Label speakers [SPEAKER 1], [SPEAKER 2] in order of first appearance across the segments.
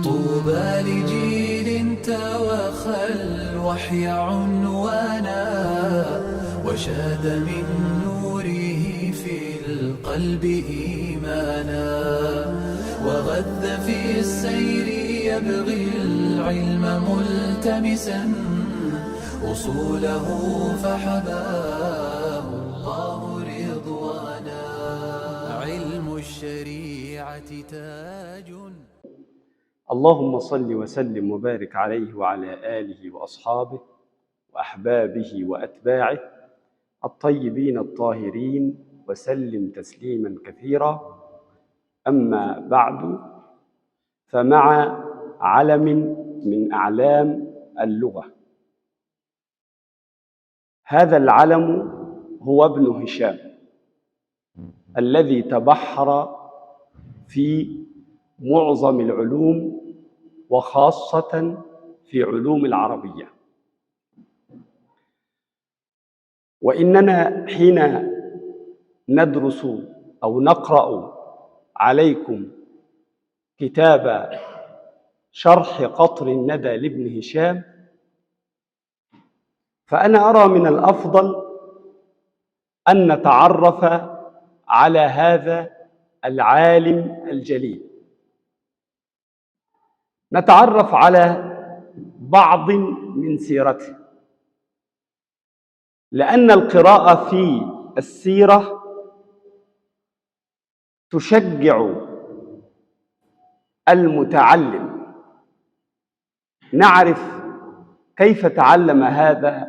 [SPEAKER 1] طوبى لجيل توخى الوحي عنوانا وشاد من نوره في القلب إيمانا وغد في السير يبغي العلم ملتمسا أصوله فحباه الله رضوانا علم الشريعة تاج.
[SPEAKER 2] اللهم صل وسلم وبارك عليه وعلى آله وأصحابه وأحبابه وأتباعه الطيبين الطاهرين وسلم تسليما كثيرا. أما بعد، فمع علم من أعلام اللغة. هذا العلم هو ابن هشام الذي تبحر في معظم العلوم وخاصة في علوم العربية. وإننا حين ندرس أو نقرأ عليكم كتاب شرح قطر الندى لابن هشام، فأنا أرى من الأفضل أن نتعرف على هذا العالم الجليل، نتعرف على بعض من سيرته، لأن القراءة في السيرة تشجع المتعلم. نعرف كيف تعلم هذا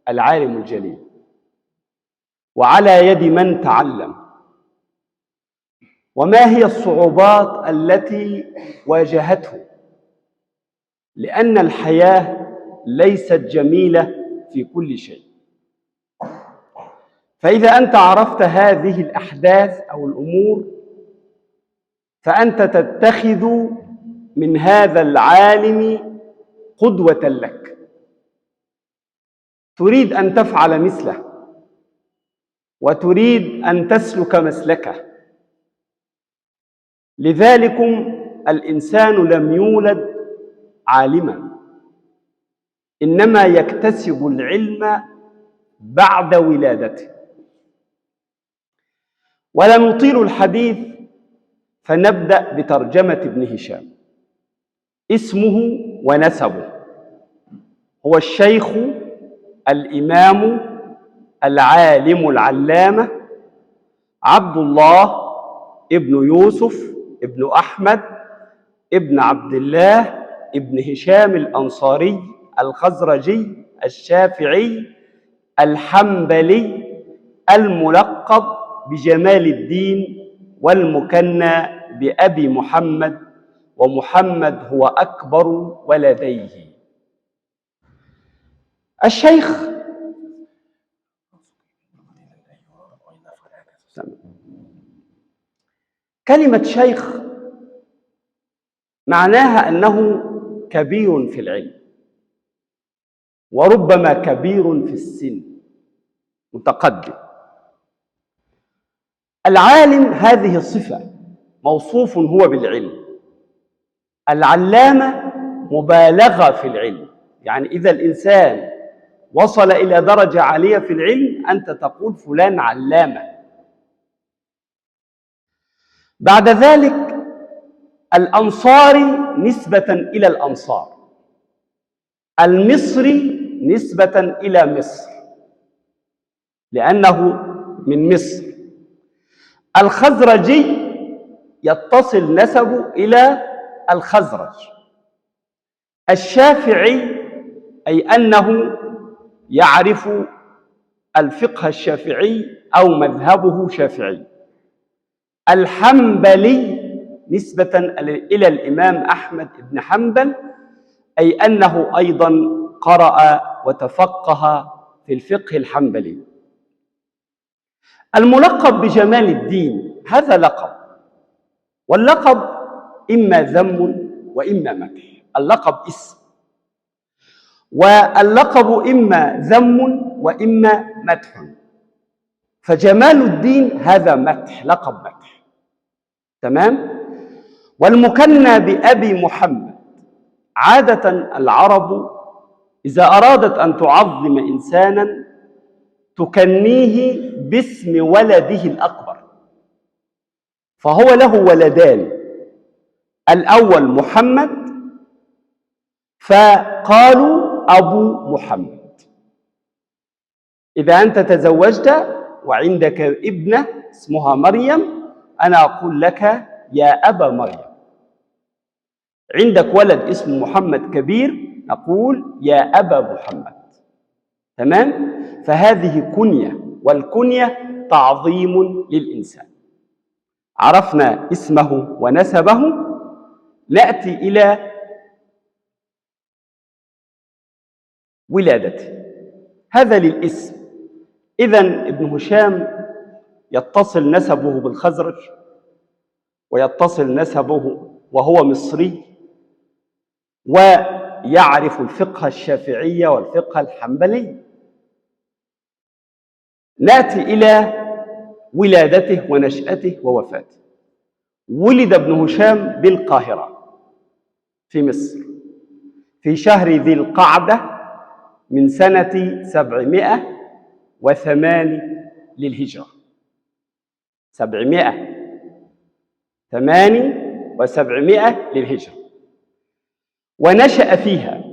[SPEAKER 2] العالم الجليل وعلى يد من تعلم، وما هي الصعوبات التي واجهته، لأن الحياة ليست جميلة في كل شيء. فإذا أنت عرفت هذه الأحداث أو الأمور فأنت تتخذ من هذا العالم قدوة لك، تريد أن تفعل مثله وتريد أن تسلك مسلكه. لذلكم الإنسان لم يولد عالما، إنما يكتسب العلم بعد ولادته. ولا نطيل الحديث فنبدأ بترجمة ابن هشام. اسمه ونسبه: هو الشيخ الإمام العالم العلامة عبد الله ابن يوسف ابن أحمد ابن عبد الله ابن هشام الأنصاري الخزرجي الشافعي الحنبلي، الملقب بجمال الدين والمكنى بأبي محمد، ومحمد هو أكبر ولديه. الشيخ كلمة شيخ معناها أنه كبير في العلم، وربما كبير في السن، متقدم. العالم هذه الصفة، موصوف هو بالعلم. العلامة مبالغة في العلم، يعني إذا الإنسان وصل إلى درجة عالية في العلم أنت تقول فلان علامة. بعد ذلك الأنصاري نسبة إلى الأنصار، المصري نسبة إلى مصر لأنه من مصر، الخزرجي يتصل نسبه إلى الخزرج، الشافعي أي أنه يعرف الفقه الشافعي أو مذهبه شافعي، الحنبلي نسبة إلى الإمام أحمد بن حنبل أي أنه أيضا قرأ وتفقه في الفقه الحنبلي. الملقب بجمال الدين هذا لقب، واللقب إما ذم وإما مدح. اللقب اسم، واللقب إما ذم وإما مدح. فجمال الدين هذا مدح، لقب مدح، تمام؟ والمكنى بأبي محمد، عادة العرب إذا أرادت أن تعظم إنسانا تكنيه باسم ولده الأكبر، فهو له ولدان، الأول محمد فقالوا أبو محمد. إذا أنت تزوجت وعندك ابنة اسمها مريم، أنا أقول لك يا أبا مريم. عندك ولد اسمه محمد كبير، نقول يا أبا محمد. تمام؟ فهذه كنية، والكنية تعظيم للإنسان. عرفنا اسمه ونسبه، نأتي إلى ولادته. هذا للاسم. إذن ابن هشام يتصل نسبه بالخزرج، ويتصل نسبه وهو مصري، ويعرف الفقه الشافعي والفقه الحنبلي. نأتي إلى ولادته ونشأته ووفاته. ولد ابن هشام بالقاهرة في مصر في شهر ذي القعدة من سنة 708 للهجرة. 708 للهجرة، ونشأ فيها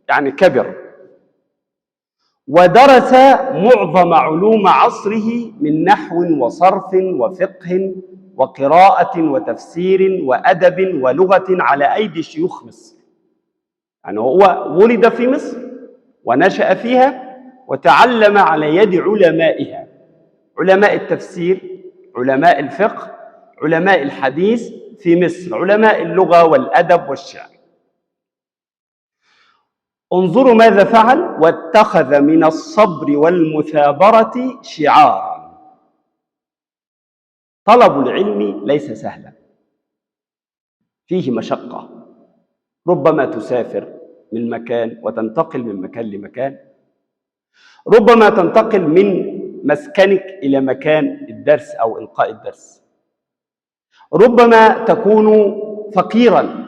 [SPEAKER 2] يعني كبر، ودرس معظم علوم عصره من نحو وصرف وفقه وقراءة وتفسير وأدب ولغة على أيدي شيوخ مصر. يعني هو ولد في مصر ونشأ فيها وتعلم على يد علمائها، علماء التفسير، علماء الفقه، علماء الحديث في مصر، علماء اللغة والأدب والشعر. انظروا ماذا فعل: واتخذ من الصبر والمثابرة شعارا. طلب العلم ليس سهلا، فيه مشقة. ربما تسافر من مكان وتنتقل من مكان لمكان، ربما تنتقل من مسكنك إلى مكان الدرس أو إلقاء الدرس، ربما تكون فقيرا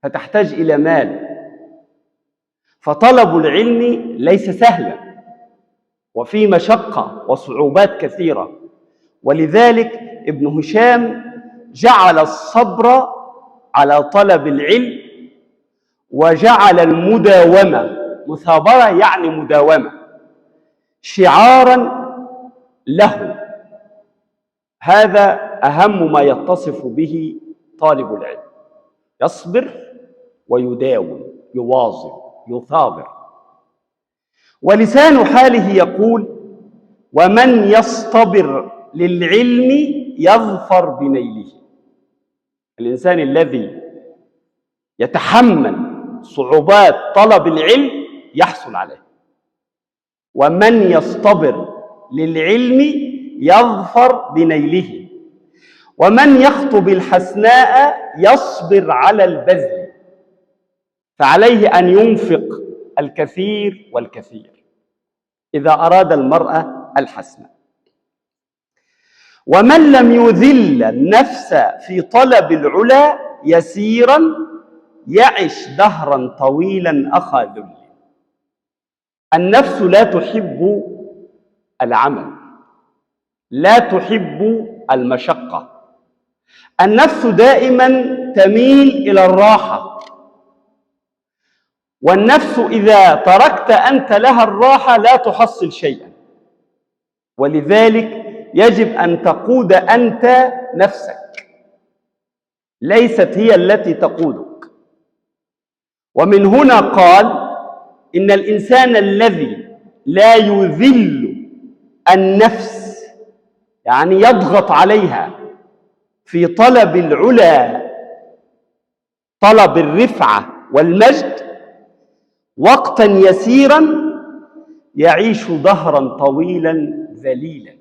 [SPEAKER 2] فتحتاج إلى مال. فطلب العلم ليس سهلا، وفيه مشقة وصعوبات كثيرة. ولذلك ابن هشام جعل الصبر على طلب العلم، وجعل المداومة، مثابرة يعني مداومة، شعارا له. هذا أهم ما يتصف به طالب العلم: يصبر ويداوم، يواظب، يثابر. ولسان حاله يقول: ومن يصطبر للعلم يظفر بنيله. الإنسان الذي يتحمل صعوبات طلب العلم يحصل عليه. ومن يصطبر للعلم يظفر بنيله. ومن يخطب الحسناء يصبر على البذل، فعليه أن ينفق الكثير والكثير إذا أراد المرأة الحسنة. ومن لم يذل النفس في طلب العلا يسيرا يعش دهرا طويلا أخا ذل. النفس لا تحب العمل، لا تحب المشقة. النفس دائما تميل إلى الراحة، والنفس إذا تركت أنت لها الراحة لا تحصل شيئا. ولذلك يجب أن تقود أنت نفسك، ليست هي التي تقودك. ومن هنا قال: إن الإنسان الذي لا يذل النفس، يعني يضغط عليها في طلب العلا، طلب الرفعة والمجد، وقتا يسيرا يعيش دهرا طويلا ذليلا،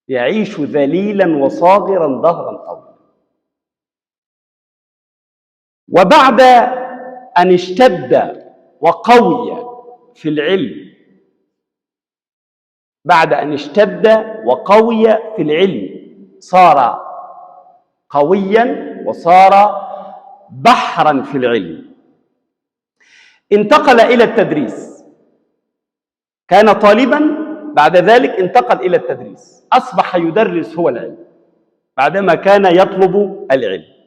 [SPEAKER 2] يعيش ذليلا وصاغرا دهرا طويلا. وبعد أن اشتد وقوي في العلم، بعد أن اشتد وقوي في العلم، صار قويا وصار بحرا في العلم. انتقل إلى التدريس، كان طالبا، بعد ذلك انتقل إلى التدريس، أصبح يدرس هو العلم بعدما كان يطلب العلم.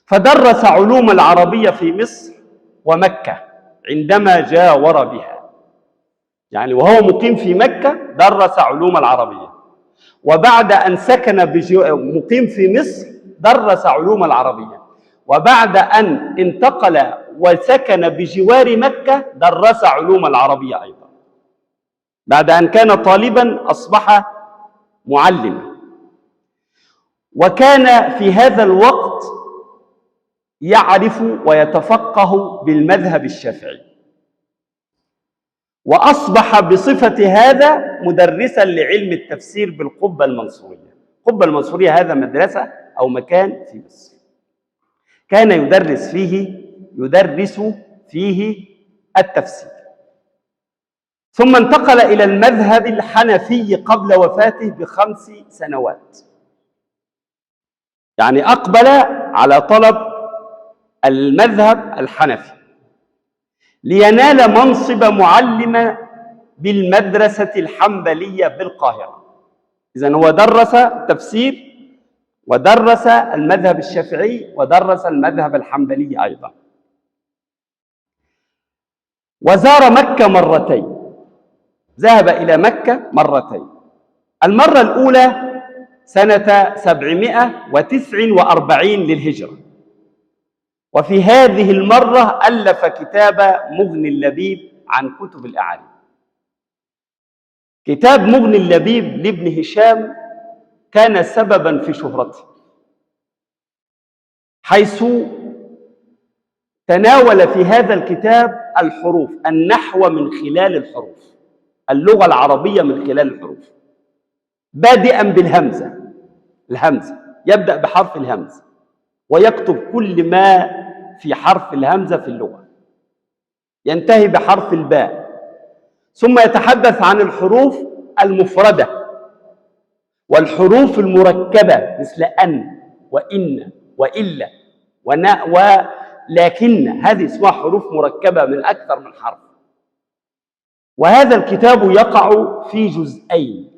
[SPEAKER 2] فدرس علوم العربية في مصر ومكة عندما جاور بها، يعني وهو مقيم في مكة درس علوم العربية، وبعد أن سكن مقيم في مصر درس علوم العربية، وبعد أن انتقل وسكن بجوار مكة درس علوم العربية أيضا. بعد أن كان طالبا أصبح معلما. وكان في هذا الوقت يعرف ويتفقه بالمذهب الشافعي، وأصبح بصفة هذا مدرسا لعلم التفسير بالقبة المنصورية. القبة المنصورية هذا مدرسة أو مكان في مصر كان يدرس فيه التفسير. ثم انتقل إلى المذهب الحنفي قبل وفاته ب5 سنوات، يعني أقبل على طلب المذهب الحنفي لينال منصب معلم بالمدرسة الحنبلية بالقاهرة. إذن هو درس التفسير ودرس المذهب الشافعي ودرس المذهب الحنبلي أيضا. وزار مكة مرتين، ذهب إلى مكة مرتين. المرة الأولى سنة 749 للهجرة، وفي هذه المرة ألف كتاب مغني اللبيب عن كتب الأعاريب. كتاب مغني اللبيب لابن هشام كان سببا في شهرته، حيث تناول في هذا الكتاب الحروف، النحو من خلال الحروف، اللغة العربية من خلال الحروف، بادئا بالهمزة. الهمزة يبدأ بحرف الهمزة ويكتب كل ما في حرف الهمزة في اللغة، ينتهي بحرف الباء، ثم يتحدث عن الحروف المفردة والحروف المركبة مثل أن وإن وإلا ولكن، هذه اسمها حروف مركبة من أكثر من حرف. وهذا الكتاب يقع في جزئين،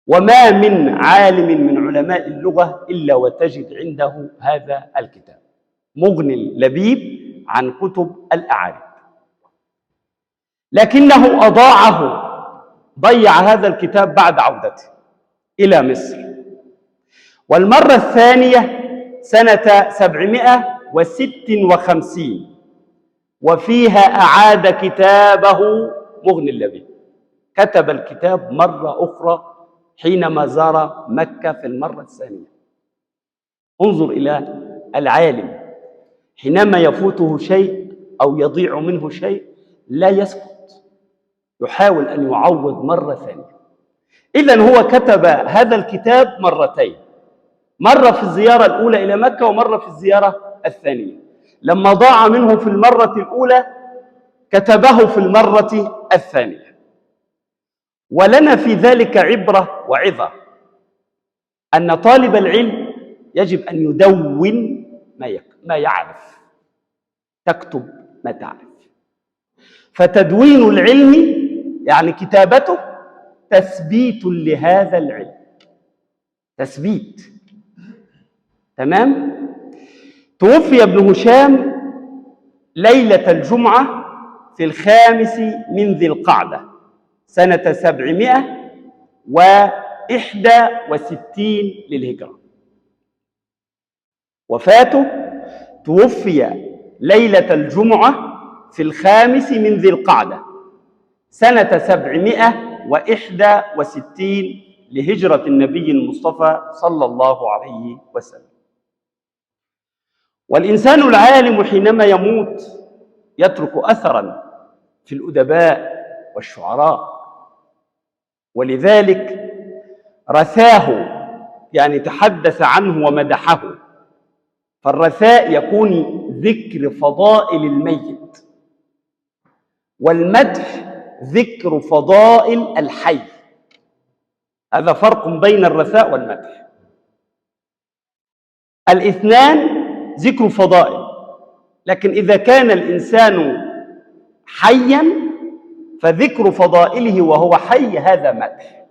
[SPEAKER 2] وما من عالم من علماء اللغة إلا وتجد عنده هذا الكتاب مغني اللبيب عن كتب الأعاريب، لكنه أضاعه، ضيع هذا الكتاب بعد عودته إلى مصر. والمرة الثانية سنة 756 وفيها أعاد كتابه مغني اللبيب، كتب الكتاب مرة أخرى حينما زار مكة في المرة الثانية. انظر إلى العالم حينما يفوته شيء أو يضيع منه شيء لا يسكت، يحاول أن يعوض مرة ثانية. إذن هو كتب هذا الكتاب مرتين، مرة في الزيارة الأولى إلى مكة ومرة في الزيارة الثانية. لما ضاع منه في المرة الأولى كتبه في المرة الثانية. ولنا في ذلك عبرة وعظة، أن طالب العلم يجب أن يدون ما يعرف، تكتب ما تعرف. فتدوين العلم يعني كتابته تثبيت لهذا العلم، تثبيت. تمام؟ توفي ابن هشام ليلة الجمعة في 5 من ذي القعدة سنة 761 للهجرة. وفاته توفي ليلة الجمعة في 5 من ذي القعدة سنة 761 لهجرة النبي المصطفى صلى الله عليه وسلم. والإنسان العالم حينما يموت يترك أثراً في الأدباء والشعراء، ولذلك رثاه، يعني تحدث عنه ومدحه. فالرثاء يكون ذكر فضائل الميت، والمدح ذكر فضائل الحي. هذا فرق بين الرثاء والمدح. الاثنان ذكر فضائل، لكن إذا كان الإنسان حيا فذكر فضائله وهو حي هذا مدح،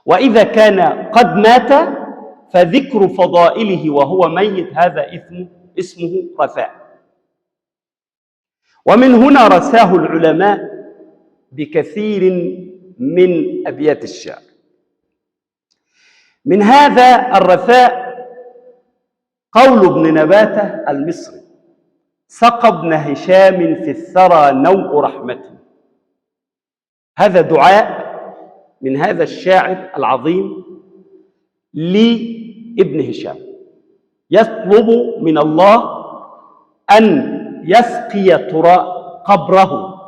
[SPEAKER 2] وإذا كان قد مات فذكر فضائله وهو ميت هذا اسمه رثاء. ومن هنا رثاه العلماء بكثير من أبيات الشعر. من هذا الرثاء قول ابن نباتة المصري: سقى ابن هشام في الثرى نوء رحمته. هذا دعاء من هذا الشاعر العظيم لابن هشام، يطلب من الله أن يسقي قبره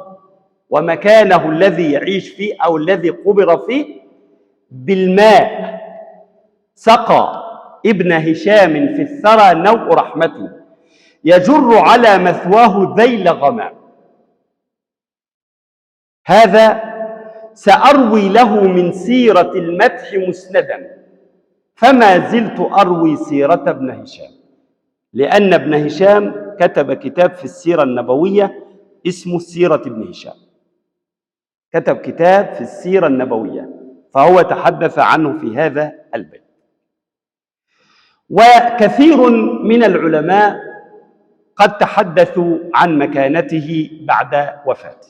[SPEAKER 2] ومكانه الذي يعيش فيه أو الذي قبر فيه بالماء. سقى ابن هشام في الثرى نوء رحمته يجر على مثواه ذيل غمام. هذا سأروي له من سيرة المدح مسندا، فما زلت أروي سيرة ابن هشام، لأن ابن هشام كتب كتاب في السيرة النبوية اسمه سيرة ابن هشام، كتب كتاب في السيرة النبوية، فهو تحدث عنه في هذا البيت. وكثير من العلماء قد تحدثوا عن مكانته بعد وفاته.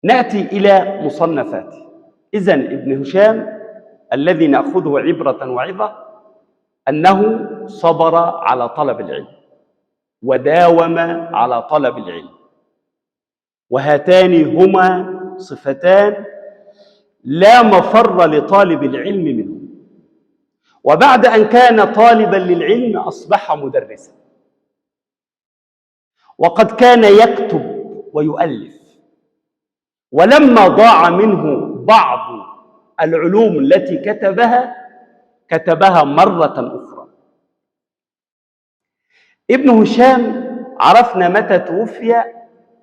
[SPEAKER 2] نأتي إلى مصنفاته. إذن ابن هشام الذي نأخذه عبرة وعظة أنه صبر على طلب العلم وداوم على طلب العلم، وهاتان هما صفتان لا مفر لطالب العلم منه. وبعد أن كان طالبا للعلم أصبح مدرسا، وقد كان يكتب ويؤلف، ولما ضاع منه بعض العلوم التي كتبها مرة أخرى. ابن هشام عرفنا متى توفي،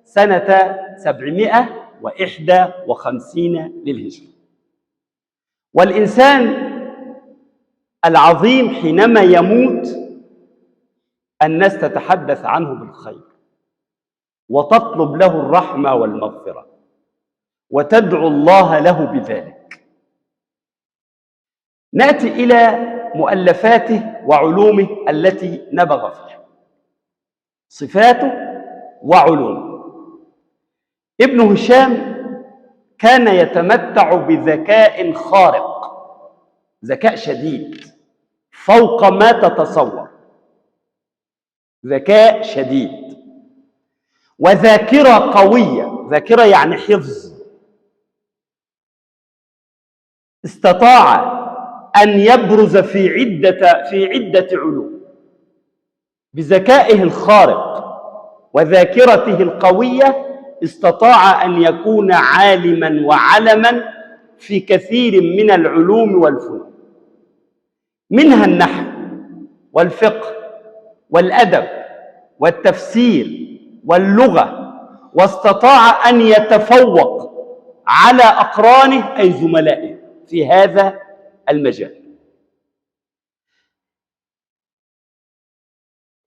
[SPEAKER 2] سنة 751 للهجرة. والإنسان العظيم حينما يموت الناس تتحدث عنه بالخير وتطلب له الرحمة والمغفرة وتدعو الله له بذلك. نأتي إلى مؤلفاته وعلومه التي نبغ فيها، صفاته وعلومه. ابن هشام كان يتمتع بذكاء خارق، ذكاء شديد فوق ما تتصور، ذكاء شديد، وذاكرة قوية. ذاكرة يعني حفظ. استطاع أن يبرز في عدة علوم بذكائه الخارق وذاكرته القوية. استطاع أن يكون عالما وعلما في كثير من العلوم والفنون، منها النحو والفقه والأدب والتفسير واللغة، واستطاع أن يتفوق على أقرانه أي زملائه في هذا المجال.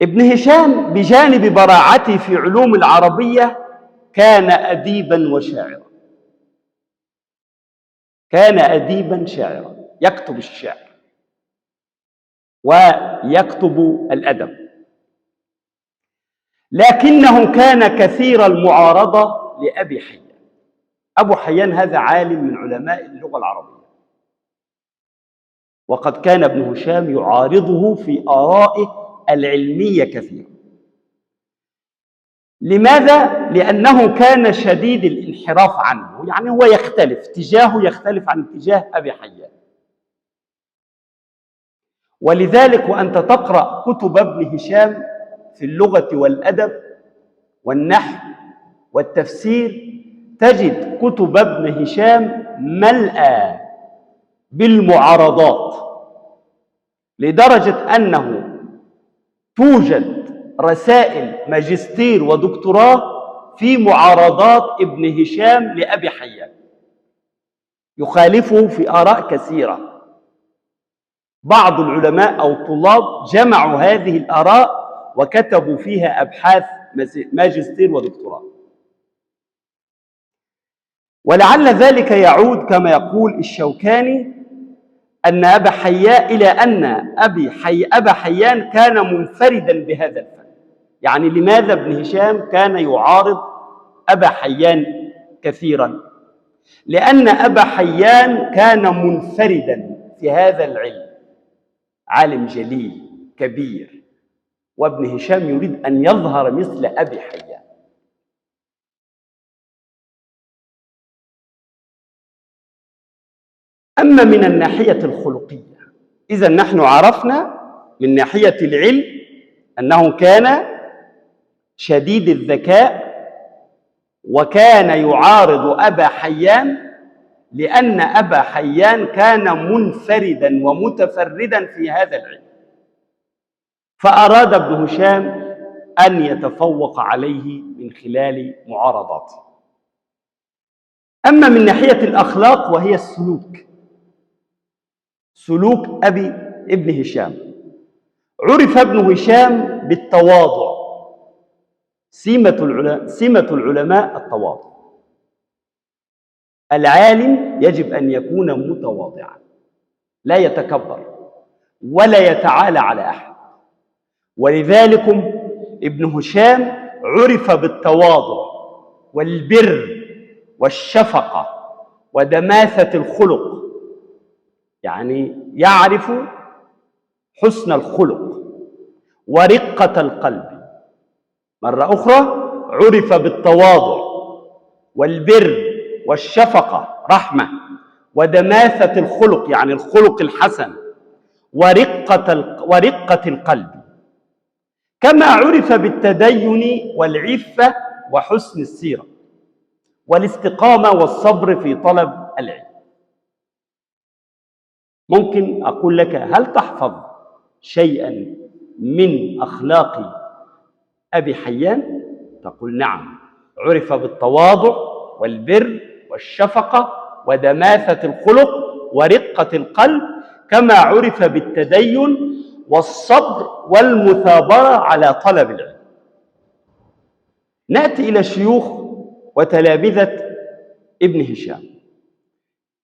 [SPEAKER 2] ابن هشام بجانب براعته في علوم العربية كان أديبا وشاعرا، كان أديبا شاعرا، يكتب الشعر ويكتب الأدب، لكنه كان كثير المعارضة لأبي حيان. أبو حيان هذا عالم من علماء اللغة العربية، وقد كان ابن هشام يعارضه في آرائه العلمية كثيرا. لماذا؟ لأنه كان شديد الانحراف عنه، يعني هو يختلف، اتجاهه يختلف عن اتجاه أبي حيان. ولذلك وأنت تقرأ كتب ابن هشام في اللغة والأدب والنحو والتفسير تجد كتب ابن هشام ملأى بالمعارضات، لدرجة أنه توجد رسائل ماجستير ودكتوراه في معارضات ابن هشام لأبي حيان، يخالفه في آراء كثيرة. بعض العلماء أو الطلاب جمعوا هذه الآراء وكتبوا فيها أبحاث ماجستير ودكتوراه. ولعل ذلك يعود كما يقول الشوكاني أن أبا حيان إلى أن أبا حيان كان منفردا بهذا الفن. يعني لماذا ابن هشام كان يعارض أبا حيان كثيرا؟ لأن أبا حيان كان منفردا في هذا العلم، عالم جليل كبير، وابن هشام يريد أن يظهر مثل أبي حيان. أما من الناحية الخلقية، إذا نحن عرفنا من ناحية العلم أنه كان شديد الذكاء، وكان يعارض أبا حيان لأن أبا حيان كان منفردا ومتفردا في هذا العلم، فأراد ابن هشام أن يتفوق عليه من خلال معارضاته. أما من ناحية الأخلاق وهي السلوك، سلوك ابن هشام، عرف ابن هشام بالتواضع. سمة العلماء التواضع. العالم يجب أن يكون متواضعا، لا يتكبر ولا يتعالى على أحد. ولذلك ابن هشام عرف بالتواضع والبر والشفقة ودماثة الخلق، يعني يعرف حسن الخلق ورقة القلب. مرة أخرى عرف بالتواضع والبر والشفقة رحمة، ودماثة الخلق يعني الخلق الحسن، ورقة القلب. كما عرف بالتدين والعفة وحسن السيرة والاستقامة والصبر في طلب العلم. ممكن أقول لك هل تحفظ شيئا من أخلاق أبي حيان؟ تقول نعم، عرف بالتواضع والبر والشفقة ودماثة الخلق ورقة القلب، كما عرف بالتدين والصبر والمثابرة على طلب العلم. نأتي إلى شيوخ وتلامذة ابن هشام.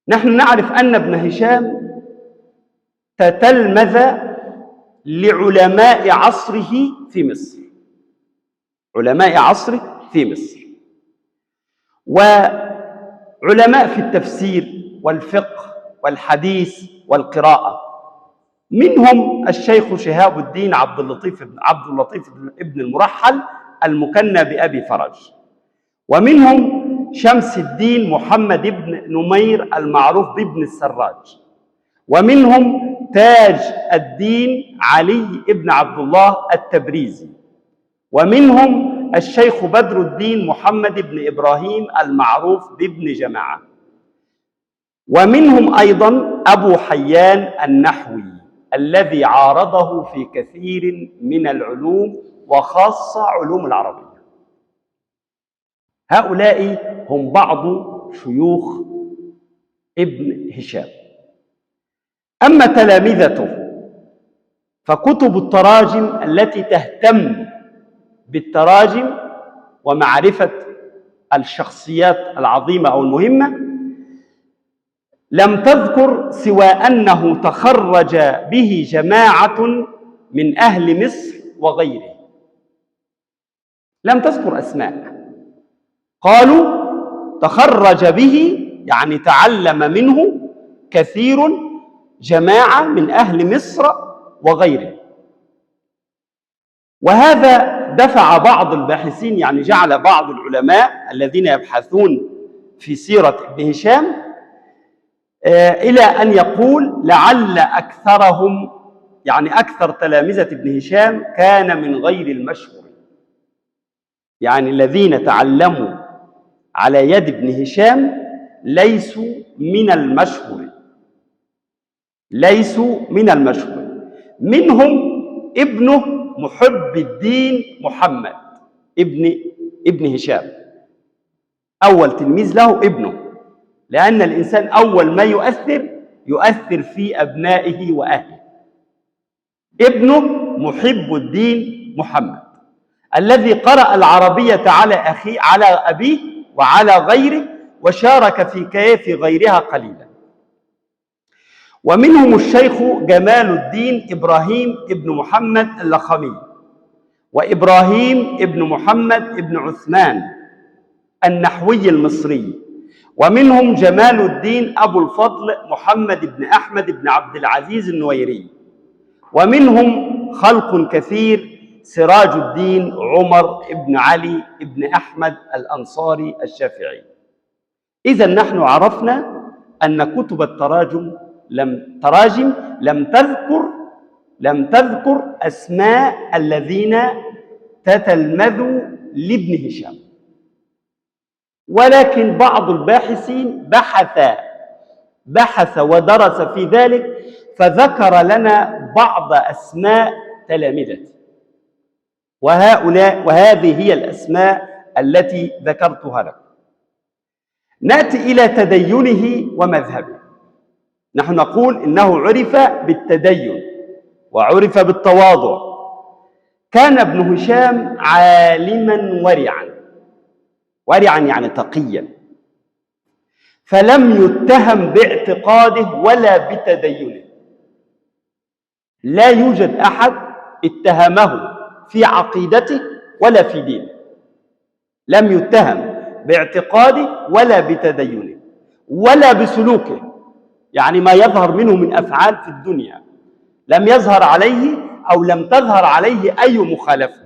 [SPEAKER 2] نحن نعرف أن ابن هشام تتلمذ لعلماء عصره في مصر، علماء عصره في مصر، وعلماء في التفسير والفقه والحديث والقراءة. منهم الشيخ شهاب الدين عبد اللطيف ابن المرحل المكنى بأبي فرج، ومنهم شمس الدين محمد بن نمير المعروف بابن السراج، ومنهم تاج الدين علي بن عبد الله التبريزي، ومنهم الشيخ بدر الدين محمد بن إبراهيم المعروف بابن جماعة، ومنهم أيضا أبو حيان النحوي الذي عارضه في كثير من العلوم وخاصة علوم العربية. هؤلاء هم بعض شيوخ ابن هشام. أما تلامذته فكتب التراجم التي تهتم بالتراجم ومعرفة الشخصيات العظيمة أو المهمة لم تذكر سوى أنه تخرج به جماعة من أهل مصر وغيره. لم تذكر أسماء، قالوا تخرج به يعني تعلم منه كثير جماعة من أهل مصر وغيره. وهذا دفع بعض الباحثين، يعني جعل بعض العلماء الذين يبحثون في سيرة ابن هشام إلى أن يقول لعل أكثرهم، يعني أكثر تلامذة ابن هشام كان من غير المشهور، يعني الذين تعلموا على يد ابن هشام ليسوا من المشهور، ليسوا من المشهور. منهم ابنه محب الدين محمد ابن هشام، أول تلميذ له ابنه، لأن الإنسان أول ما يؤثر في أبنائه وأهله. ابنه محب الدين محمد، الذي قرأ العربية على أبيه وعلى غيره، وشارك في غيرها قليلا. ومنهم الشيخ جمال الدين إبراهيم ابن محمد اللخمي، وإبراهيم ابن محمد ابن عثمان النحوي المصري، ومنهم جمال الدين أبو الفضل محمد بن أحمد بن عبد العزيز النويري، ومنهم خلق كثير سراج الدين عمر بن علي بن أحمد الأنصاري الشافعي. إذا نحن عرفنا أن كتب التراجم لم تذكر أسماء الذين تتلمذوا لابن هشام، ولكن بعض الباحثين بحث ودرس في ذلك، فذكر لنا بعض أسماء تلامذته، وهذه هي الأسماء التي ذكرتها لكم. نأتي إلى تدينه ومذهبه. نحن نقول إنه عرف بالتدين وعرف بالتواضع. كان ابن هشام عالما ورعا يعني تقيا، فلم يتهم باعتقاده ولا بتدينه. لا يوجد أحد اتهمه في عقيدته ولا في دينه، لم يتهم باعتقاده ولا بتدينه ولا بسلوكه، يعني ما يظهر منه من أفعال في الدنيا لم يظهر عليه أو لم تظهر عليه أي مخالفة.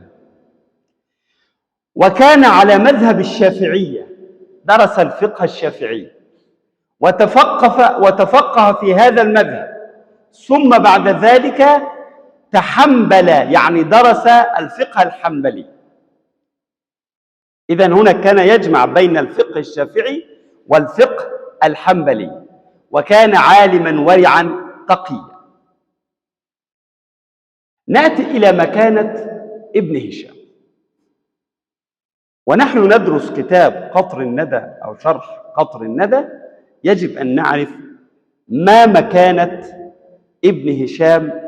[SPEAKER 2] وكان على مذهب الشافعية، درس الفقه الشافعي وتفقه في هذا المذهب، ثم بعد ذلك تحنبل، يعني درس الفقه الحنبلي. إذن هنا كان يجمع بين الفقه الشافعي والفقه الحنبلي، وكان عالما ورعا تقيا. نأتي إلى مكانة ابن هشام. ونحن ندرس كتاب قطر الندى أو شرح قطر الندى، يجب أن نعرف ما مكانة ابن هشام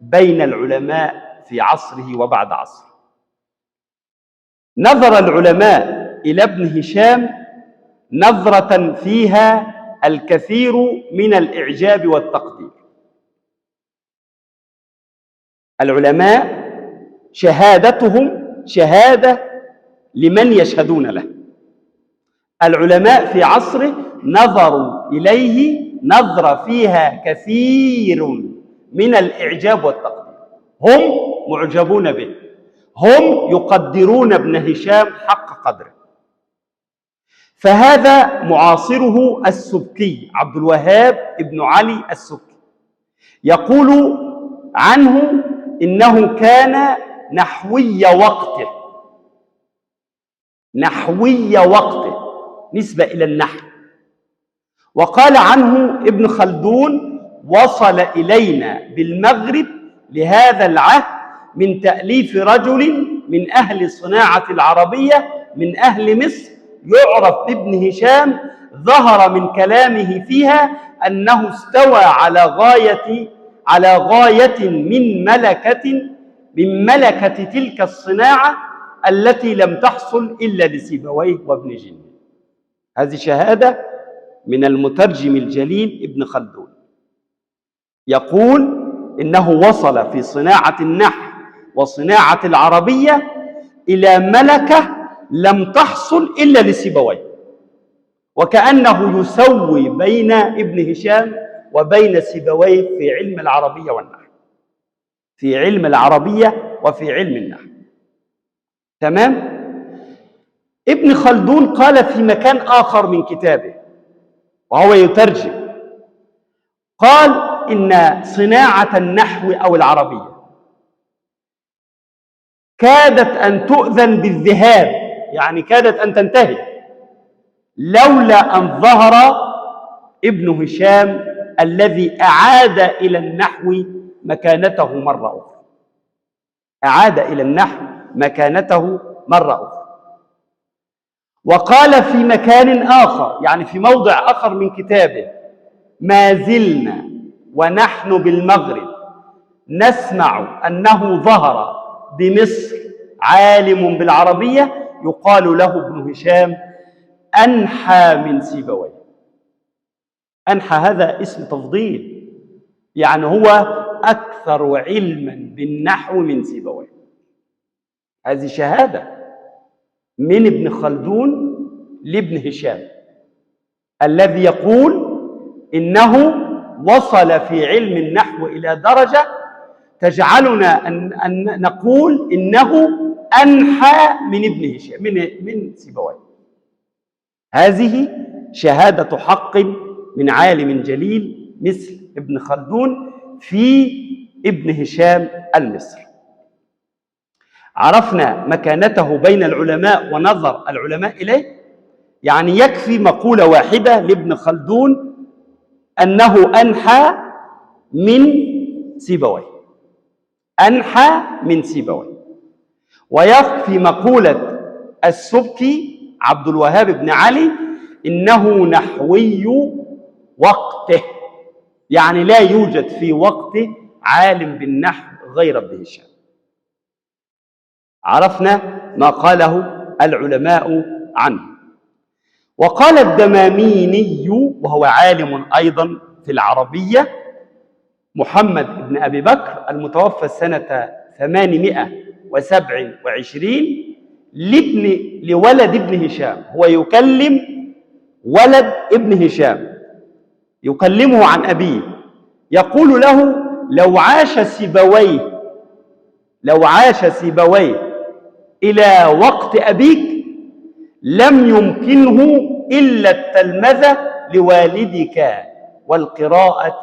[SPEAKER 2] بين العلماء في عصره وبعد عصره. نظر العلماء إلى ابن هشام نظرة فيها الكثير من الإعجاب والتقدير. العلماء شهادتهم شهادة لمن يشهدون له. العلماء في عصره نظروا إليه نظرة فيها كثير من الإعجاب والتقدير، هم معجبون به، هم يقدرون ابن هشام حق قدره. فهذا معاصره السبكي عبد الوهاب ابن علي السبكي يقول عنه إنه كان نحوي وقته نسبة إلى النحو. وقال عنه ابن خلدون: وصل إلينا بالمغرب لهذا العهد من تأليف رجل من أهل الصناعة العربية من أهل مصر يعرف بابن هشام، ظهر من كلامه فيها أنه استوى على غاية من ملكة تلك الصناعة التي لم تحصل إلا لسيبويه وابن جني. هذه شهادة من المترجم الجليل ابن خلدون، يقول إنه وصل في صناعة النحو وصناعة العربية إلى ملكة لم تحصل إلا لسيبويه، وكأنه يسوي بين ابن هشام وبين سيبويه في علم العربية والنحو، في علم العربية وفي علم النحو. تمام؟ ابن خلدون قال في مكان آخر من كتابه وهو يترجم، قال إن صناعة النحو أو العربية كادت أن تؤذن بالذهاب، يعني كادت أن تنتهي، لولا أن ظهر ابن هشام الذي أعاد إلى النحو مكانته مرة أخرى. أعاد إلى النحو مكانته مرة أخرى. وقال في مكان آخر، يعني في موضع آخر من كتابه: ما زلنا ونحن بالمغرب نسمع أنه ظهر بمصر عالم بالعربية يقال له ابن هشام أنحى من سيبويه. أنحى هذا اسم تفضيل، يعني هو أكثر علما بالنحو من سيبويه. هذه شهادة من ابن خلدون لابن هشام الذي يقول إنه وصل في علم النحو إلى درجة تجعلنا أن نقول إنه أنحى من ابن هشام من سيبويه. هذه شهادة حق من عالم جليل مثل ابن خلدون في ابن هشام المصري. عرفنا مكانته بين العلماء ونظر العلماء إليه، يعني يكفي مقولة واحدة لابن خلدون أنه أنحى من سيبويه، أنحى من سيبويه. ويكفي مقولة السبكي عبد الوهاب بن علي إنه نحوي وقته، يعني لا يوجد في وقته عالم بالنحو غير ابن هشام. عرفنا ما قاله العلماء عنه. وقال الدماميني وهو عالم أيضا في العربية، محمد بن أبي بكر المتوفى سنة 827 لولد ابن هشام، هو يكلم ولد ابن هشام، يكلمه عن أبيه، يقول له لو عاش سيبويه إلى وقت أبيك لم يمكنه إلا التلمذة لوالدك والقراءة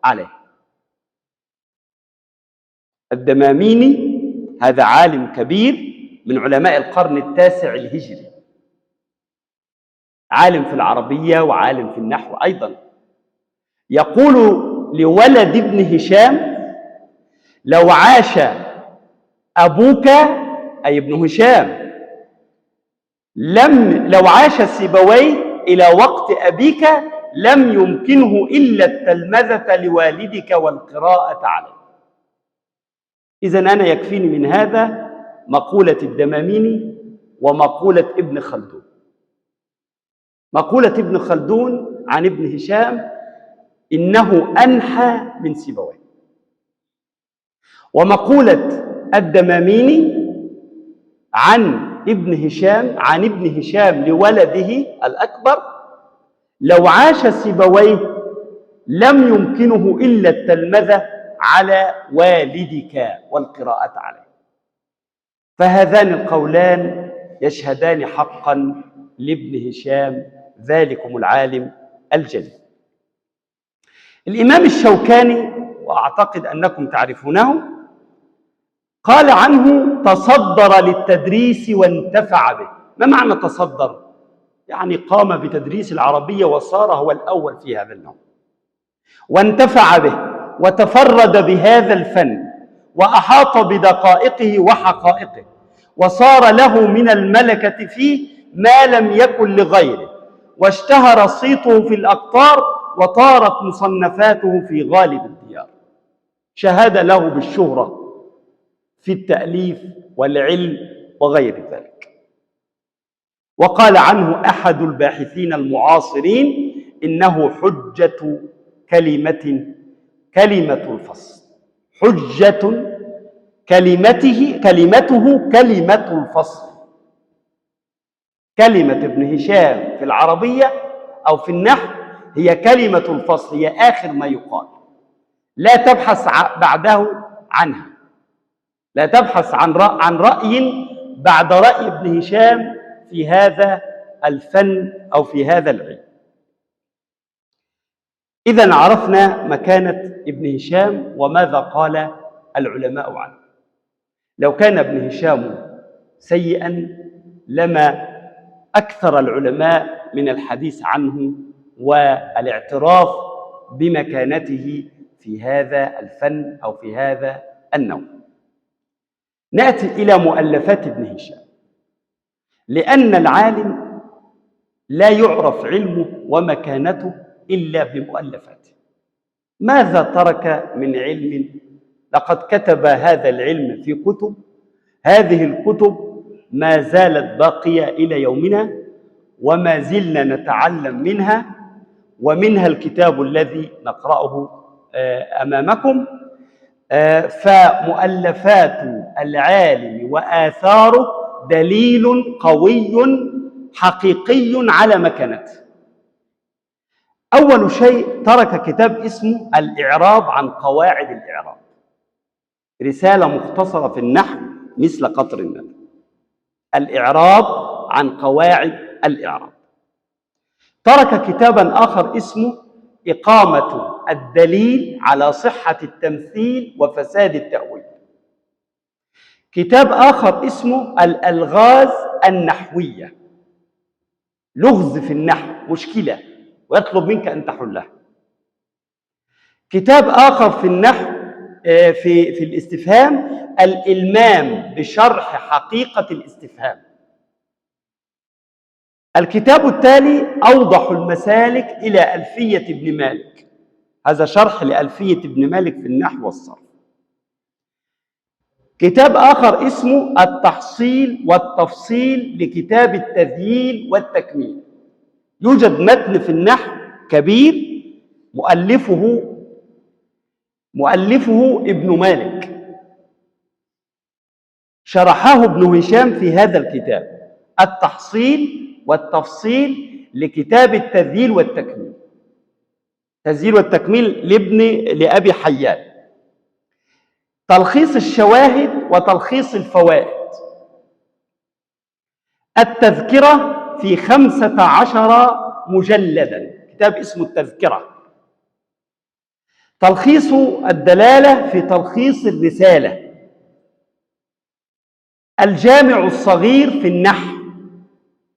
[SPEAKER 2] عليه. الدماميني هذا عالم كبير من علماء القرن التاسع الهجري، عالم في العربية وعالم في النحو أيضا، يقول لولد ابن هشام لو عاش أبوك أي ابن هشام لو عاش سيبويه إلى وقت أبيك لم يمكنه إلا التلمذة لوالدك والقراءة عليه. إذن أنا يكفيني من هذا مقولة الدماميني ومقولة ابن خلدون. مقولة ابن خلدون عن ابن هشام إنه أنحى من سيبويه، ومقولة الدماميني عن ابن هشام لولده الأكبر لو عاش سيبويه لم يمكنه إلا التلمذة على والدك والقراءة عليه. فهذان القولان يشهدان حقا لابن هشام ذلكم العالم الجليل. الإمام الشوكاني وأعتقد أنكم تعرفونه قال عنه تصدر للتدريس وانتفع به. ما معنى تصدر؟ يعني قام بتدريس العربية وصار هو الأول في هذا النوع، وانتفع به وتفرد بهذا الفن وأحاط بدقائقه وحقائقه، وصار له من الملكة فيه ما لم يكن لغيره، واشتهر صيته في الأقطار وطارت مصنفاته في غالب الديار. شهد له بالشهرة في التأليف والعلم وغير ذلك. وقال عنه أحد الباحثين المعاصرين إنه حجة كلمة الفصل، حجة كلمته كلمة الفصل. كلمة ابن هشام في العربية أو في النحو هي كلمة الفصل، هي آخر ما يقال، لا تبحث بعده عنها، لا تبحث عن رأي بعد رأي ابن هشام في هذا الفن أو في هذا العلم. إذن عرفنا مكانة ابن هشام وماذا قال العلماء عنه. لو كان ابن هشام سيئا لما أكثر العلماء من الحديث عنه والاعتراف بمكانته في هذا الفن أو في هذا النوع. نأتي إلى مؤلفات ابن هشام، لأن العالم لا يعرف علمه ومكانته إلا بمؤلفاته. ماذا ترك من علم لقد كتب هذا العلم في كتب، هذه الكتب ما زالت باقية إلى يومنا وما زلنا نتعلم منها، ومنها الكتاب الذي نقرأه أمامكم. فمؤلفات العالم وآثاره دليل قوي حقيقي على مكانته. أول شيء ترك كتاب اسمه الإعراب عن قواعد الإعراب، رسالة مختصرة في النحو مثل قطر الندى. الإعراب عن قواعد الإعراب. ترك كتابا آخر اسمه إقامة الدليل على صحة التمثيل وفساد التأويل. كتاب آخر اسمه الألغاز النحوية، لغز في النحو، مشكلة ويطلب منك أن تحلها. كتاب آخر في النحو في الاستفهام، الإلمام بشرح حقيقة الاستفهام. الكتاب التالي أوضح المسالك إلى ألفية ابن مالك، هذا شرح لألفية ابن مالك في النحو والصرف. كتاب آخر اسمه التحصيل والتفصيل لكتاب التذييل والتكميل. يوجد متن في النحو كبير مؤلفه ابن مالك، شرحه ابن هشام في هذا الكتاب، التحصيل والتفصيل لكتاب التذييل والتكميل. التذييل والتكميل لأبي حيان. تلخيص الشواهد وتلخيص الفوائد. التذكرة في 15 مجلدا، كتاب اسمه التذكرة. تلخيص الدلالة في تلخيص الرسالة. الجامع الصغير في النحو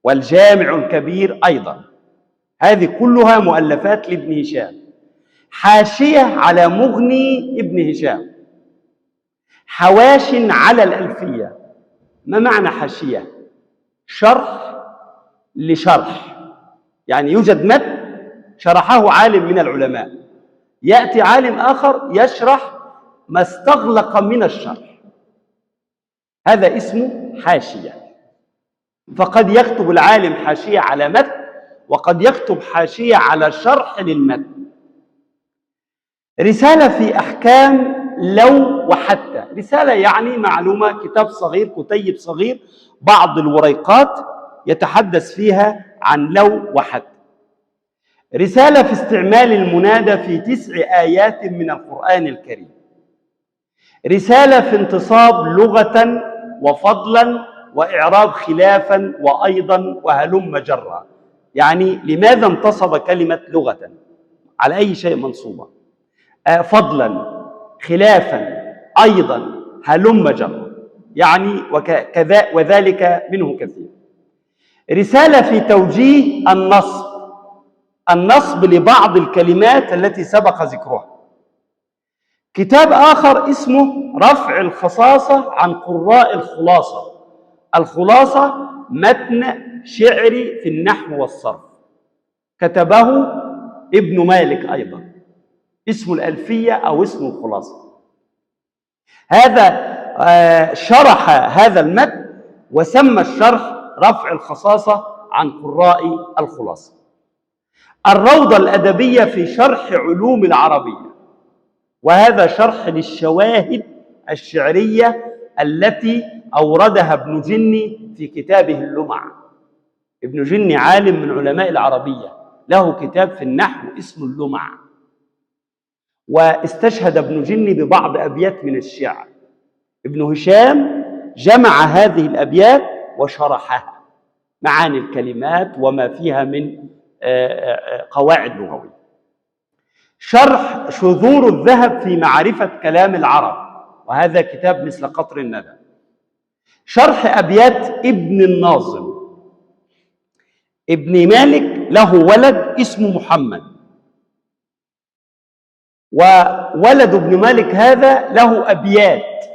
[SPEAKER 2] والجامع الكبير أيضا، هذه كلها مؤلفات لابن هشام. حاشية على مغني ابن هشام، حواش على الألفية. ما معنى حاشية؟ شرح لشرح، يعني يوجد متن شرحه عالم من العلماء، يأتي عالم آخر يشرح ما استغلق من الشرح، هذا اسمه حاشية. فقد يكتب العالم حاشية على متن، وقد يكتب حاشية على شرح للمتن. رسالة في أحكام لو وحتى، رسالة يعني معلومة، كتاب صغير، كتيب صغير، بعض الوريقات يتحدث فيها عن لو وحتى. رسالة في استعمال المنادى في 9 آيات من القرآن الكريم. رسالة في انتصاب لغة وفضلا وإعراب خلافا وأيضا وهلم جرا، يعني لماذا انتصب كلمة لغة على أي شيء منصوبة، فضلا خلافا أيضا هلم جرا، يعني وكذا وذلك منه كثير. رسالة في توجيه النصب لبعض الكلمات التي سبق ذكرها. كتاب آخر اسمه رفع الخصاصة عن قراء الخلاصة. الخلاصة متن شعري في النحو والصرف، كتبه ابن مالك أيضا، اسمه الألفية أو اسمه الخلاصة. هذا شرح هذا المتن وسمى الشرح رفع الخصاصة عن قراء الخلاصة. الروضة الأدبية في شرح علوم العربية، وهذا شرح للشواهد الشعرية التي أوردها ابن جني في كتابه اللمع. ابن جني عالم من علماء العربية، له كتاب في النحو اسمه اللمع، واستشهد ابن جني ببعض أبيات من الشعر. ابن هشام جمع هذه الأبيات وشرحها، معاني الكلمات وما فيها من قواعد لغوية. شرح شذور الذهب في معرفة كلام العرب، وهذا كتاب مثل قطر الندى. شرح أبيات ابن الناظم. ابن مالك له ولد اسمه محمد، وولد ابن مالك هذا له أبيات،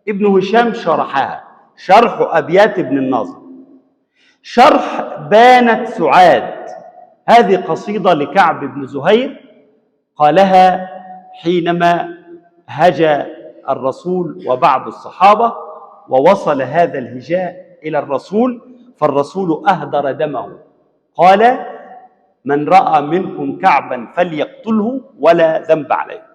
[SPEAKER 2] ابن هشام شرحها، شرح أبيات ابن الناظم. شرح بانت سعاد، هذه قصيدة لكعب بن زهير قالها حينما هجا الرسول وبعض الصحابة، ووصل هذا الهجاء إلى الرسول، فالرسول أهدر دمه، قال: من رأى منكم كعبا فليقتله ولا ذنب عليه،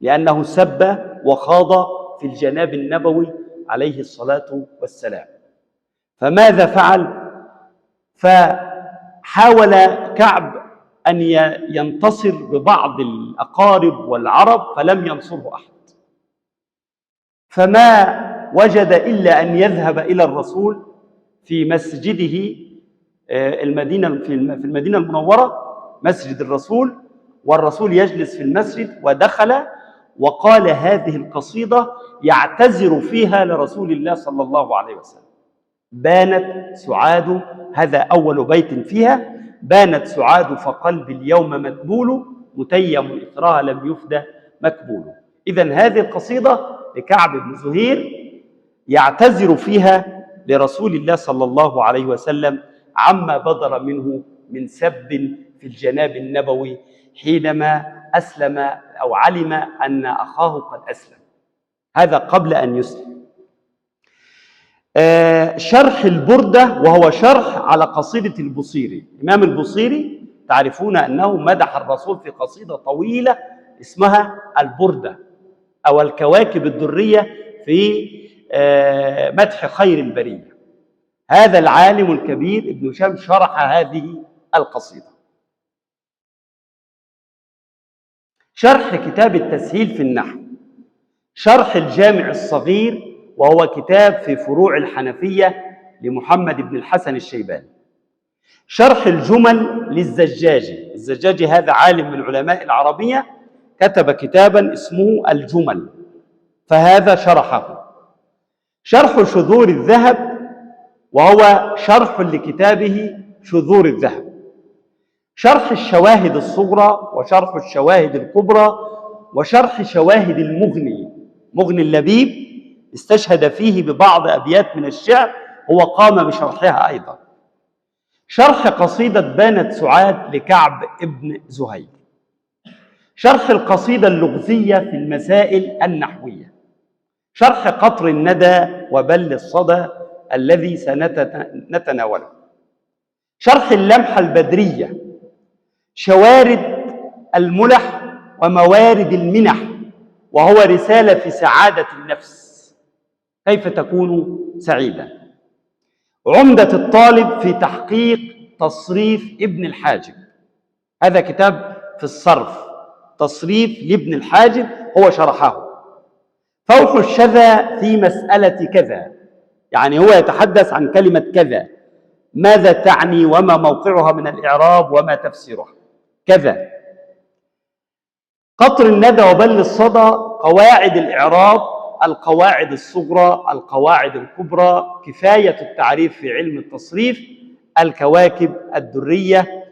[SPEAKER 2] لأنه سب وخاض في الجناب النبوي عليه الصلاة والسلام. فماذا فعل؟ فحاول كعب أن ينتصر ببعض الأقارب والعرب، فلم ينصره أحد، فما وجد إلا أن يذهب إلى الرسول في مسجده في المدينة المنورة، مسجد الرسول، والرسول يجلس في المسجد، ودخل وقال هذه القصيدة يعتذر فيها لرسول الله صلى الله عليه وسلم: بانت سعاد، هذا أول بيت فيها: بانت سعاد فقلبي اليوم مدبول، متيم إثرها لم يفدى مكبول. إذن هذه القصيدة لكعب بن زهير يعتذر فيها لرسول الله صلى الله عليه وسلم عما بدر منه من سب في الجناب النبوي حينما أسلم أو علم أن أخاه قد أسلم، هذا قبل أن يسلم. شرح البردة، وهو شرح على قصيدة البوصيري. الإمام البوصيري تعرفون أنه مدح الرسول في قصيدة طويلة اسمها البردة أو الكواكب الدرية في مدح خير البرية. هذا العالم الكبير ابن هشام شرح هذه القصيدة. شرح كتاب التسهيل في النحو، شرح الجامع الصغير، وهو كتاب في فروع الحنفية لمحمد بن الحسن الشيباني. شرح الجمل للزجاجي. الزجاجي هذا عالم من علماء العربية، كتب كتابا اسمه الجمل، فهذا شرحه. شرح شذور الذهب، وهو شرح لكتابه شذور الذهب. شرح الشواهد الصغرى، وشرح الشواهد الكبرى، وشرح شواهد المغني. مغني اللبيب استشهد فيه ببعض أبيات من الشعر، هو قام بشرحها أيضا. شرح قصيدة بانت سعاد لكعب ابن زهير. شرح القصيدة اللغزية في المسائل النحوية. شرح قطر الندى وبل الصدى الذي سنتناوله. شرح اللمحة البدرية. شوارد الملح وموارد المنح، وهو رسالة في سعادة النفس، كيف تكون سعيدا. عمدة الطالب في تحقيق تصريف ابن الحاجب، هذا كتاب في الصرف، تصريف لابن الحاجب، هو شرحه. فوح الشذا في مسألة كذا، يعني هو يتحدث عن كلمة كذا، ماذا تعني وما موقعها من الإعراب وما تفسيرها كذا. قطر الندى وبل الصدى، قواعد الإعراب، القواعد الصغرى، القواعد الكبرى، كفاية التعريف في علم التصريف، الكواكب الدرية،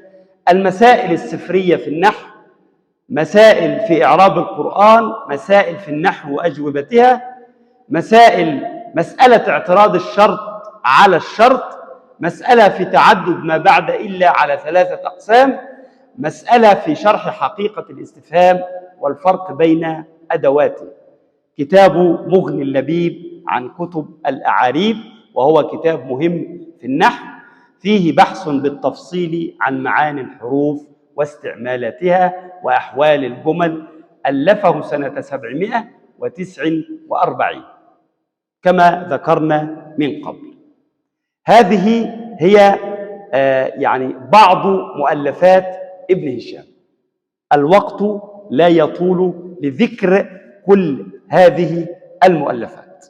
[SPEAKER 2] المسائل السفرية في النحو، مسائل في إعراب القرآن، مسائل في النحو وأجوبتها، مسألة اعتراض الشرط على الشرط، مسألة في تعدد ما بعد إلا على 3 أقسام، مسألة في شرح حقيقة الاستفهام والفرق بين أدواته. كتاب مغني اللبيب عن كتب الأعاريب، وهو كتاب مهم في النحو، فيه بحث بالتفصيل عن معاني الحروف واستعمالاتها وأحوال الجمل، ألفه سنة 749 كما ذكرنا من قبل. هذه هي يعني بعض مؤلفات ابن هشام. الوقت لا يطول لذكر كل هذه المؤلفات،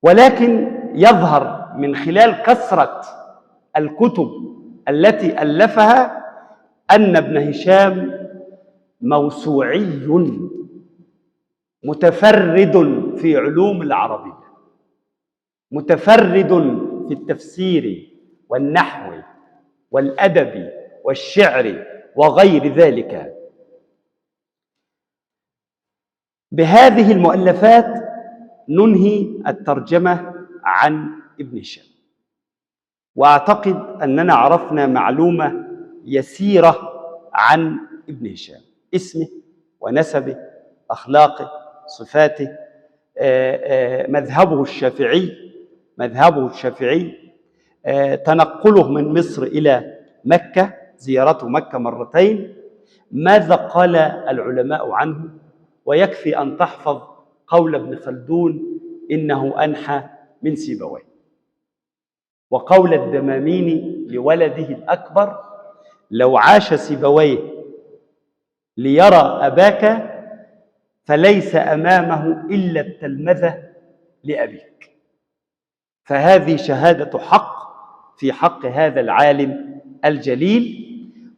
[SPEAKER 2] ولكن يظهر من خلال كثرة الكتب التي ألفها أن ابن هشام موسوعي متفرد في علوم العربية، متفرد في التفسير والنحو والأدب والشعر وغير ذلك. بهذه المؤلفات ننهي الترجمة عن ابن هشام، وأعتقد أننا عرفنا معلومة يسيرة عن ابن هشام: اسمه ونسبه، أخلاقه، صفاته، مذهبه الشافعي، تنقله من مصر إلى مكة، زيارته مكة مرتين. ماذا قال العلماء عنه؟ ويكفي أن تحفظ قول ابن خلدون إنه أنحى من سيبويه، وقول الدماميني لولده الأكبر: لو عاش سيبويه ليرى أباك فليس أمامه إلا التلمذة لأبيك. فهذه شهادة حق في حق هذا العالم الجليل.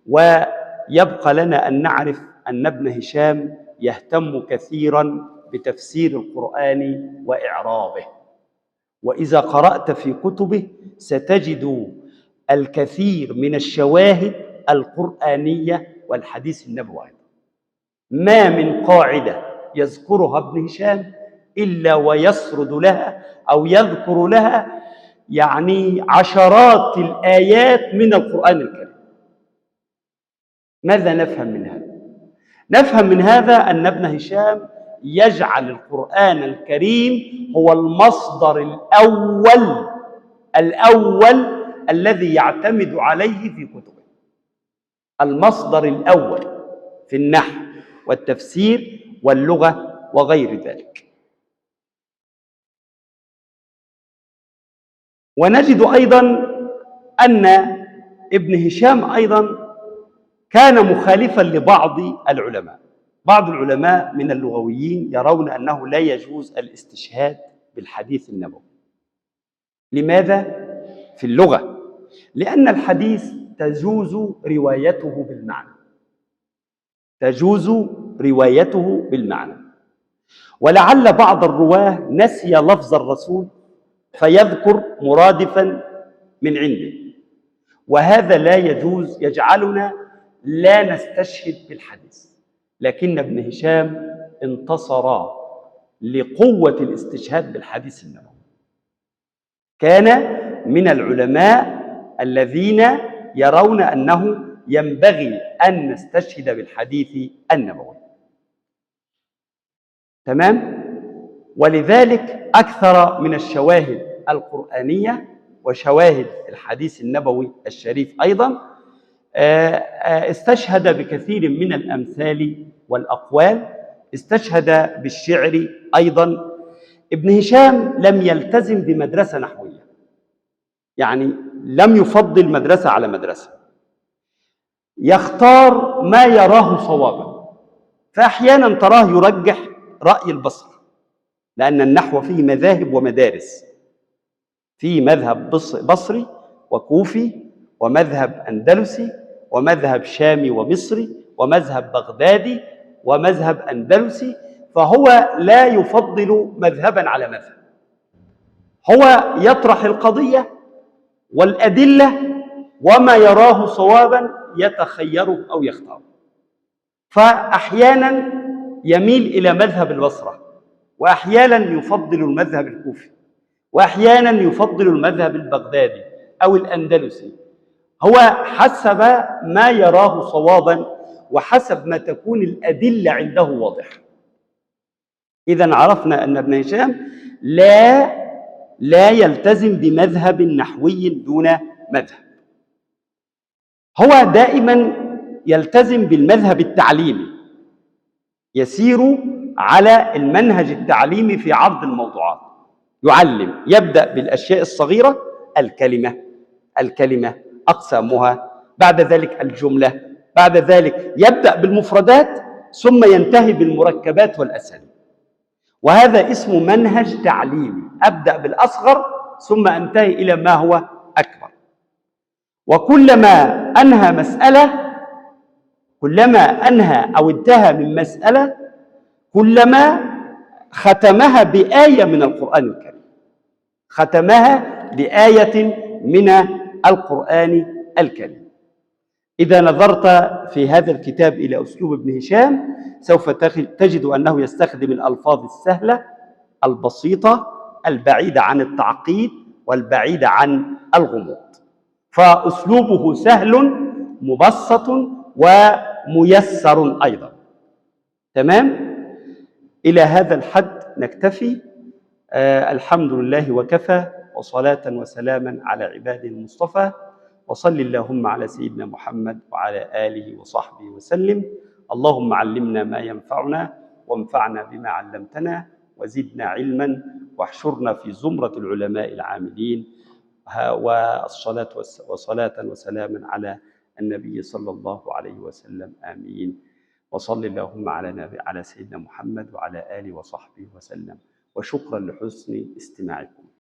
[SPEAKER 2] ويبقى لنا أن نعرف أن ابن هشام يهتم كثيرا بتفسير القرآن وإعرابه، وإذا قرأت في كتبه ستجد الكثير من الشواهد القرآنية والحديث النبوي. ما من قاعدة يذكرها ابن هشام إلا ويسرد لها أو يذكر لها يعني عشرات الآيات من القرآن الكريم. ماذا نفهم من هذا؟ نفهم من هذا أن ابن هشام يجعل القرآن الكريم هو المصدر الأول الذي يعتمد عليه في كتبه، المصدر الأول في النحو والتفسير واللغة وغير ذلك. ونجد أيضا أن ابن هشام أيضا كان مخالفا لبعض العلماء. بعض العلماء من اللغويين يرون أنه لا يجوز الاستشهاد بالحديث النبوي. لماذا؟ في اللغة لأن الحديث تجوز روايته بالمعنى، ولعل بعض الرواه نسي لفظ الرسول فيذكر مرادفا من عنده، وهذا لا يجوز، يجعلنا لا نستشهد بالحديث. لكن ابن هشام انتصر لقوة الاستشهاد بالحديث النبوي. كان من العلماء الذين يرون أنه ينبغي أن نستشهد بالحديث النبوي. تمام؟ ولذلك أكثر من الشواهد القرآنية وشواهد الحديث النبوي الشريف أيضا استشهد بكثير من الأمثال والأقوال، استشهد بالشعر أيضا. ابن هشام لم يلتزم بمدرسة نحوية، يعني لم يفضل مدرسة على مدرسة، يختار ما يراه صوابا، فأحيانا تراه يرجح رأي البصر، لأن النحو فيه مذاهب ومدارس، فيه مذهب بصري وكوفي ومذهب أندلسي ومذهب شامي ومصري ومذهب بغدادي ومذهب أندلسي، فهو لا يفضل مذهبا على مذهب، هو يطرح القضية والأدلة وما يراه صوابا يتخيره أو يختاره. فأحيانا يميل إلى مذهب البصرة، وأحيانا يفضل المذهب الكوفي، وأحيانا يفضل المذهب البغدادي أو الأندلسي، هو حسب ما يراه صوابا وحسب ما تكون الأدلة عنده واضحة. إذن عرفنا أن ابن هشام لا يلتزم بمذهب نحوي دون مذهب، هو دائما يلتزم بالمذهب التعليمي، يسير على المنهج التعليمي في عرض الموضوعات، يعلم، يبدأ بالأشياء الصغيرة، الكلمة أقسامها، بعد ذلك الجملة، بعد ذلك يبدأ بالمفردات ثم ينتهي بالمركبات والأساليب. وهذا اسمه منهج تعليمي، أبدأ بالأصغر ثم أنتهي إلى ما هو أكبر. وكلما أنهى أو انتهى من مسألة كلما ختمها بآية من القرآن الكريم، إذا نظرت في هذا الكتاب إلى أسلوب ابن هشام سوف تجد أنه يستخدم الألفاظ السهلة البسيطة البعيدة عن التعقيد والبعيدة عن الغموض، فأسلوبه سهل مبسط وميسر أيضا. تمام؟ إلى هذا الحد نكتفي. الحمد لله وكفى، وصلاة وسلاما على عباده المصطفى، وصل اللهم على سيدنا محمد وعلى آله وصحبه وسلم. اللهم علمنا ما ينفعنا، وانفعنا بما علمتنا، وزدنا علما، واحشرنا في زمرة العلماء العاملين. وصلاة وسلاما على النبي صلى الله عليه وسلم. آمين. وصل اللهم على سيدنا محمد وعلى آله وصحبه وسلم. وشكرا لحسن استماعكم.